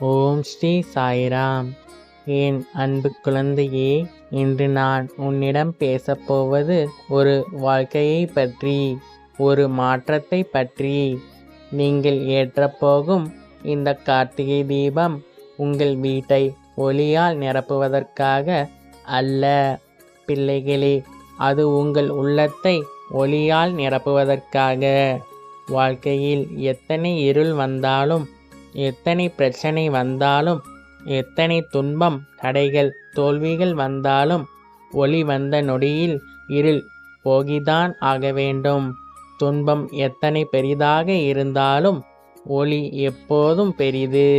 ஓம் ஸ்ரீ சாய்ராம். என் அன்பு குழந்தையே, இன்று நான் உன்னிடம் பேசப்போவது ஒரு வாழ்க்கையை பற்றி, ஒரு மாற்றத்தை பற்றி. நீங்கள் ஏற்றப்போகும் இந்த கார்த்திகை தீபம் உங்கள் வீட்டை ஒளியால் நிரப்புவதற்காக அல்ல பிள்ளைகளே, அது உங்கள் உள்ளத்தை ஒளியால் நிரப்புவதற்காக. வாழ்க்கையில் எத்தனை இருள் வந்தாலும், எத்தனை பிரச்சனை வந்தாலும், எத்தனை துன்பம், தடைகள், தோல்விகள் வந்தாலும், ஒளி வந்த நொடியில் இருள் போகிதான் ஆக வேண்டும். துன்பம் எத்தனை பெரிதாக இருந்தாலும் ஒளி எப்போதும் பெரிது.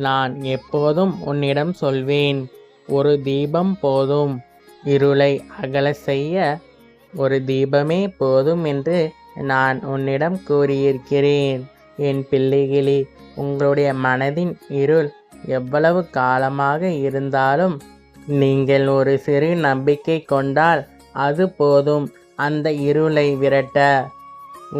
நான் எப்போதும் உன்னிடம் சொல்வேன், ஒரு தீபம் போதும், இருளை அகல செய்ய ஒரு தீபமே போதும் என்று நான் உன்னிடம் கூறியிருக்கிறேன். என் பிள்ளைகளே, உங்களுடைய மனதின் இருள் எவ்வளவு காலமாக இருந்தாலும் நீங்கள் ஒரு சிறு நம்பிக்கை கொண்டால் அது போதும் அந்த இருளை விரட்ட.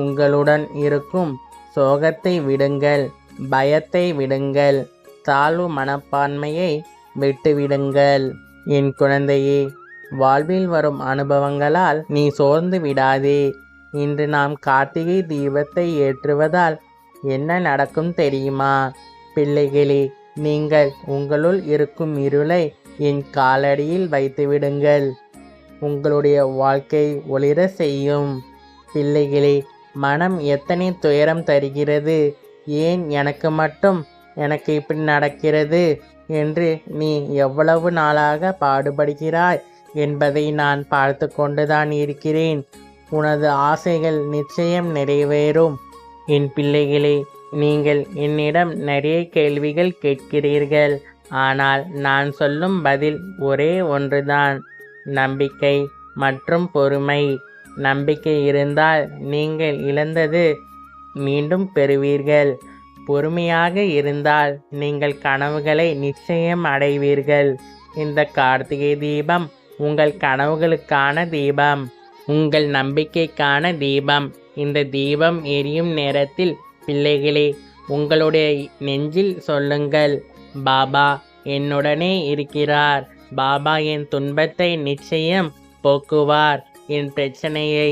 உங்களுடன் இருக்கும் சோகத்தை விடுங்கள், பயத்தை விடுங்கள், தாழ்வு மனப்பான்மையை விட்டுவிடுங்கள். என் குழந்தையே, வாழ்வில் வரும் அனுபவங்களால் நீ சோர்ந்து விடாதே. இன்று நாம் கார்த்திகை தீபத்தை ஏற்றுவதால் என்ன நடக்கும் தெரியுமா? பிள்ளைகளே, நீங்கள் உங்களுள் இருக்கும் இருளை என் காலடியில் வைத்து விடுங்கள். உங்களுடைய வாழ்க்கை ஒளிர செய்யும். பிள்ளைகளே, மனம் எத்தனை துயரம் தருகிறது, ஏன் எனக்கு மட்டும், எனக்கு இப்படி நடக்கிறது என்று நீ எவ்வளவு நாளாக பாடுபடுகிறாய் என்பதை நான் பார்த்து கொண்டுதான் இருக்கிறேன். உனது ஆசைகள் நிச்சயம் நிறைவேறும். என் பிள்ளைகளே, நீங்கள் என்னிடம் நிறைய கேள்விகள் கேட்கிறீர்கள். ஆனால் நான் சொல்லும் பதில் ஒரே ஒன்றுதான், நம்பிக்கை மற்றும் பொறுமை. நம்பிக்கை இருந்தால் நீங்கள் இழந்தது மீண்டும் பெறுவீர்கள். பொறுமையாக இருந்தால் நீங்கள் கனவுகளை நிச்சயம் அடைவீர்கள். இந்த கார்த்திகை தீபம் உங்கள் கனவுகளுக்கான தீபம், உங்கள் நம்பிக்கைக்கான தீபம். இந்த தீபம் எரியும் நேரத்தில் பிள்ளைகளே, உங்களுடைய நெஞ்சில் சொல்லுங்கள், பாபா என்னுடனே இருக்கிறார். பாபா என் துன்பத்தை நிச்சயம் போக்குவார். என் பிரச்சனையை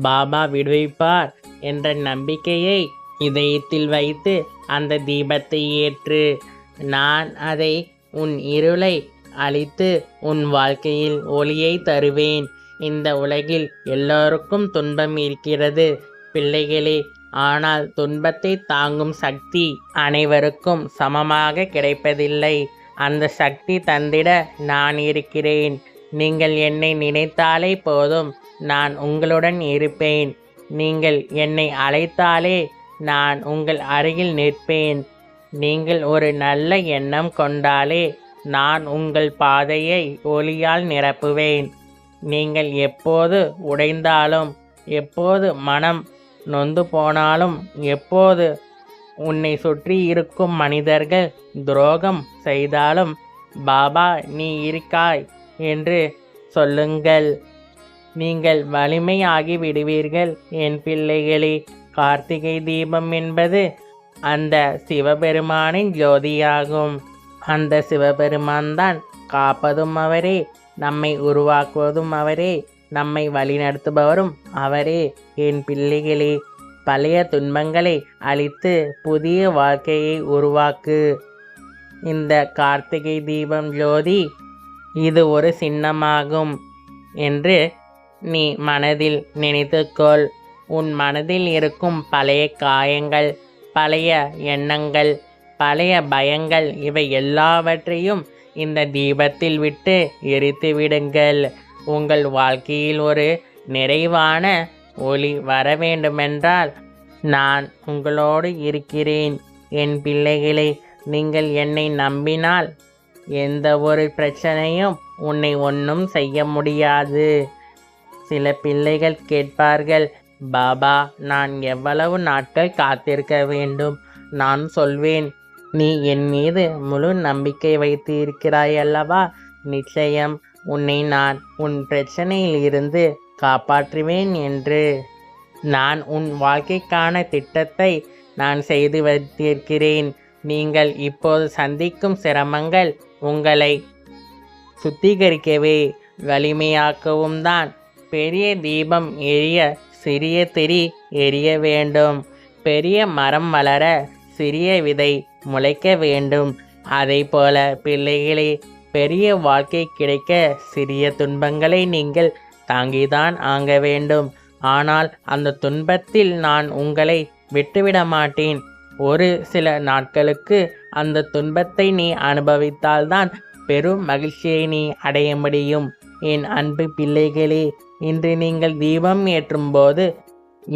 பாபா விடுவிப்பார் என்ற நம்பிக்கையை இதயத்தில் வைத்து அந்த தீபத்தை ஏற்று. நான் அதை உன் இருளை அழித்து உன் வாழ்க்கையில் ஒளியை தருவேன். இந்த உலகில் எல்லோருக்கும் துன்பம் இருக்கிறது பிள்ளைகளே, ஆனால் துன்பத்தை தாங்கும் சக்தி அனைவருக்கும் சமமாக கிடைப்பதில்லை. அந்த சக்தி தந்திட நான் இருக்கிறேன். நீங்கள் என்னை நினைத்தாலே போதும், நான் உங்களுடன் இருப்பேன். நீங்கள் என்னை அழைத்தாலே நான் உங்கள் அருகில் நிற்பேன். நீங்கள் ஒரு நல்ல எண்ணம் கொண்டாலே நான் உங்கள் பாதையை ஒளியால் நிரப்புவேன். நீங்கள் எப்போது உடைந்தாலும், எப்போது மனம் நொந்து போனாலும், எப்போது உன்னை சுற்றி இருக்கும் மனிதர்கள் துரோகம் செய்தாலும், பாபா நீ இருக்காய் என்று சொல்லுங்கள். நீங்கள் வலிமையாகி விடுவீர்கள். என் பிள்ளைகளே, கார்த்திகை தீபம் என்பது அந்த சிவபெருமானின் ஜோதியாகும். அந்த சிவபெருமான் தான் காப்பதும் அவரே, நம்மை உருவாக்குவதும் அவரே, நம்மை வழிநடத்துபவரும் அவரே. என் பிள்ளைகளே, பழைய துன்பங்களை அழித்து புதிய வாழ்க்கையை உருவாக்கு. இந்த கார்த்திகை தீபம் ஜோதி இது ஒரு சின்னமாகும் என்று நீ மனதில் நினைத்துக்கொள். உன் மனதில் இருக்கும் பழைய காயங்கள், பழைய எண்ணங்கள், பழைய பயங்கள், இவை எல்லாவற்றையும் இந்த தீபத்தில் விட்டு எரித்து விடுங்கள். உங்கள் வாழ்க்கையில் ஒரு நிறைவான ஒளி வர வேண்டுமென்றால் நான் உங்களோடு இருக்கிறேன். என் பிள்ளைகளை, நீங்கள் என்னை நம்பினால் எந்த ஒரு பிரச்சனையும் உன்னை ஒன்றும் செய்ய முடியாது. சில பிள்ளைகள் கேட்பார்கள், பாபா நான் எவ்வளவு நாட்கள் காத்திருக்க வேண்டும்? நான் சொல்வேன், நீ என் மீது முழு நம்பிக்கை வைத்து இருக்கிறாய் அல்லவா? நிச்சயம் உன்னை நான் உன் பிரச்சனையில் இருந்து காப்பாற்றுவேன் என்று. நான் உன் வாழ்க்கைக்கான திட்டத்தை நான் செய்து வைத்திருக்கிறேன். நீங்கள் இப்போது சந்திக்கும் சிரமங்கள் உங்களை சுத்திகரிக்கவே வலிமையாக்கவும் தான். பெரிய தீபம் எரிய சிறிய திரி எரிய வேண்டும். பெரிய மரம் வளர சிறிய விதை முளைக்க வேண்டும். அதை போல பிள்ளைகளே, பெரிய வாழ்க்கை கிடைக்க சிறிய துன்பங்களை நீங்கள் தாங்கிதான் ஆக வேண்டும். ஆனால் அந்த துன்பத்தில் நான் உங்களை விட்டுவிட மாட்டேன். ஒரு சில நாட்களுக்கு அந்த துன்பத்தை நீ அனுபவித்தால்தான் பெரும் மகிழ்ச்சியை நீ அடைய முடியும். என் அன்பு பிள்ளைகளே, இன்று நீங்கள் தீபம் ஏற்றும் போது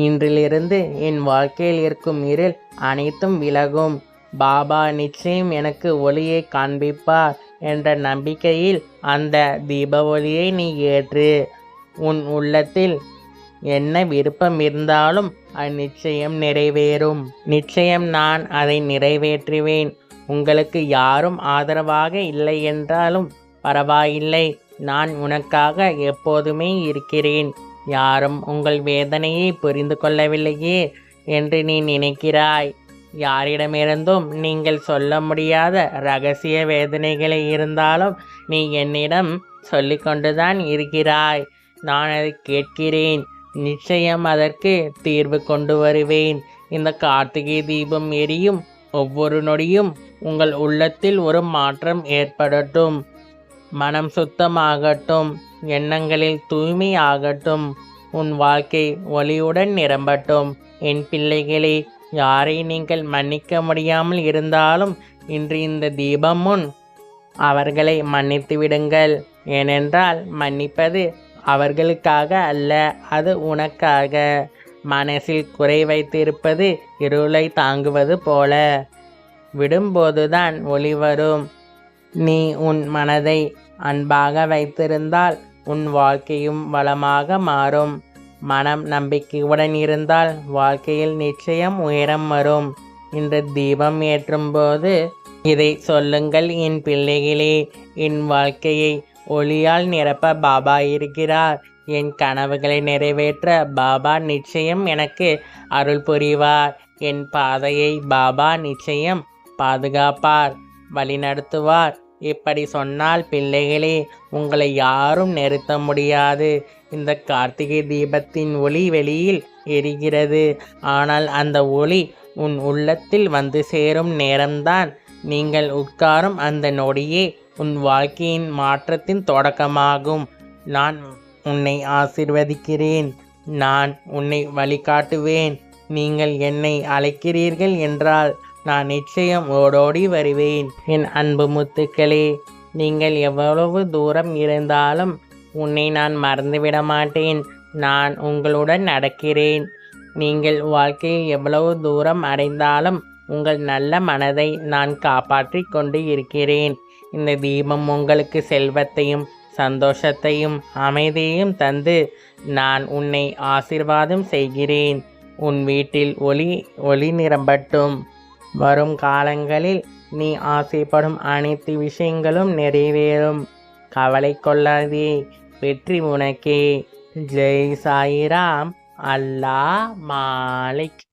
இன்றிலிருந்து என் வாழ்க்கையில் இருக்கும் இருள் அனைத்தும் விலகும். பாபா நிச்சயம் எனக்கு ஒளியை காண்பிப்பார் என்ற நம்பிக்கையில் அந்த தீப ஒளியை நீ ஏற்று. உன் உள்ளத்தில் என்ன விருப்பம் இருந்தாலும் அந்நிச்சயம் நிறைவேறும். நிச்சயம் நான் அதை நிறைவேற்றுவேன். உங்களுக்கு யாரும் ஆதரவாக இல்லை என்றாலும் பரவாயில்லை, நான் உனக்காக எப்போதுமே இருக்கிறேன். யாரும் உங்கள் வேதனையை புரிந்து கொள்ளவில்லையே என்று நீ நினைக்கிறாய். யாரிடமிருந்தும் நீங்கள் சொல்ல முடியாத இரகசிய வேதனைகளை இருந்தாலும் நீ என்னிடம் சொல்லிக்கொண்டுதான் இருக்கிறாய். நான் அதை கேட்கிறேன். நிச்சயம் அதற்கு தீர்வு கொண்டு வருவேன். இந்த கார்த்திகை தீபம் எரியும் ஒவ்வொரு நொடியும் உங்கள் உள்ளத்தில் ஒரு மாற்றம் ஏற்படட்டும். மனம் சுத்தமாகட்டும். எண்ணங்களில் தூய்மை ஆகட்டும். உன் வாழ்க்கை ஒளியுடன் நிரம்பட்டும். என் பிள்ளைகளே, யாரை நீங்கள் மன்னிக்க முடியாமல் இருந்தாலும் இன்று இந்த தீபம் முன் அவர்களை மன்னித்து விடுங்கள். ஏனென்றால் மன்னிப்பது அவர்களுக்காக அல்ல, அது உனக்காக. மனசில் குறை வைத்திருப்பது இருளை தாங்குவது போல. விடும்போதுதான் ஒளி வரும். நீ உன் மனதை அன்பாக வைத்திருந்தால் உன் வாழ்க்கையும் வளமாக மாறும். மனம் நம்பிக்கையுடன் இருந்தால் வாழ்க்கையில் நிச்சயம் உயரம் வரும். இன்று தீபம் ஏற்றும் போது இதை சொல்லுங்கள், என் பிள்ளைகளே, என் வாழ்க்கையை ஒளியால் நிரப்ப பாபா இருக்கிறார். என் கனவுகளை நிறைவேற்ற பாபா நிச்சயம் எனக்கு அருள் புரிவார். என் பாதையை பாபா நிச்சயம் பாதுகாப்பார், வழிநடத்துவார். இப்படி சொன்னால் பிள்ளைகளே, உங்களை யாரும் நிறுத்த முடியாது. இந்த கார்த்திகை தீபத்தின் ஒளி வெளியில் எரிகிறது. ஆனால் அந்த ஒளி உன் உள்ளத்தில் வந்து சேரும் நேரம்தான் நீங்கள் உட்காரும் அந்த நொடியே உன் வாழ்க்கையின் மாற்றத்தின் தொடக்கமாகும். நான் உன்னை ஆசீர்வதிக்கிறேன். நான் உன்னை வழிகாட்டுவேன். நீங்கள் என்னை அழைக்கிறீர்கள் என்றால் நான் நிச்சயம் ஓடோடி வருவேன். என் அன்பு முத்துக்களே, நீங்கள் எவ்வளவு தூரம் இருந்தாலும் உன்னை நான் மறந்துவிட மாட்டேன். நான் உங்களுடன் நடக்கிறேன். நீங்கள் வாழ்க்கையில் எவ்வளவு தூரம் அடைந்தாலும் உங்கள் நல்ல மனதை நான் காப்பாற்றி கொண்டு இருக்கிறேன். இந்த தீபம் உங்களுக்கு செல்வத்தையும் சந்தோஷத்தையும் அமைதியையும் தந்து நான் உன்னை ஆசீர்வாதம் செய்கிறேன். உன் வீட்டில் ஒளி நிரம்பட்டும். வரும் காலங்களில் நீ ஆசைப்படும் அனைத்து விஷயங்களும் நிறைவேறும். கவலை கொள்ளாதே, வெற்றி உனக்கே. ஜெய் சாயிராம். அல்லாஹ் மாலிக்.